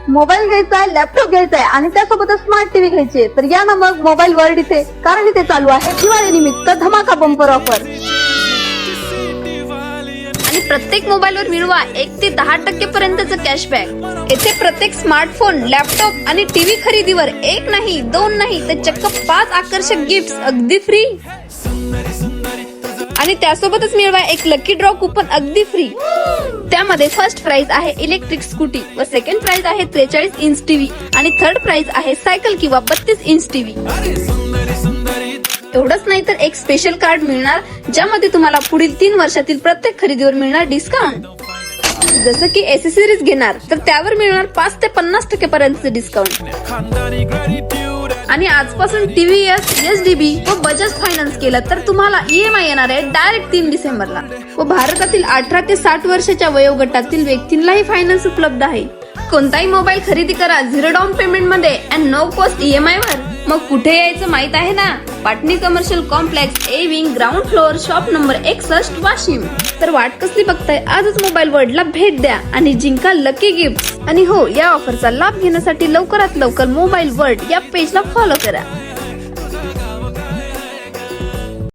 Mobile घ्यायचा आहे, laptop घ्यायचा आहे आणि त्यासोबतच स्मार्ट टीव्ही घ्यायची, तर या ना मग मोबाईल वर्ल्ड इथे, कारण इथे चालू आहे दिवाळी निमित्त धमाका बंपर ऑफर. आणि प्रत्येक मोबाईलवर मिळवा 1 ते 10% पर्यंतचं कॅशबॅक. येथे प्रत्येक स्मार्टफोन, लॅपटॉप आणि टीव्ही खरेदीवर 1 नाही 2 नाही तर चक्क 5 आकर्षक गिफ्ट अगदी फ्री. आणि त्यासोबतच मिळवा एक लकी ड्रॉ कुपन अगदी फ्री. त्यामध्ये फर्स्ट प्राइज आहे इलेक्ट्रिक स्कूटी व सेकंड प्राइज आहे 43 इंच टीव्ही आणि थर्ड प्राइज आहे सायकल किंवा 32 इंच टीव्ही. एवढंच नाही तर एक स्पेशल कार्ड मिळणार, ज्यामध्ये तुम्हाला पुढील 3 वर्षातील प्रत्येक खरेदीवर मिळणार डिस्काउंट. जसं की एसेसरीज घेणार तर त्यावर मिळणार 5 ते 50% पर्यंतचे डिस्काउंट. आणि आजपासून TVS, SDB व बजाज फायनान्स केलं तर तुम्हाला EMI येणार आहे डायरेक्ट 3 डिसेंबरला. व भारतातील 18 ते 60 वर्षाच्या वयोगटातील व्यक्तींनाही फायनान्स उपलब्ध आहे. कोणताही मोबाईल खरेदी करा 0 डाऊन पेमेंट मध्ये अँड नो कॉस्ट EMI वर. मग कुठे यायचं माहित आहे ना? Patni commercial complex, A wing, ground floor, shop number 61, Washim. तर वाट कसली बघताय? आजच मोबाईल वर्ल्डला भेट द्या आणि जिंका लकी गिफ्ट. आणि हो, या ऑफरचा लाभ घेण्यासाठी लवकरात लवकर मोबाईल वर्ल्ड या पेजला फॉलो करा.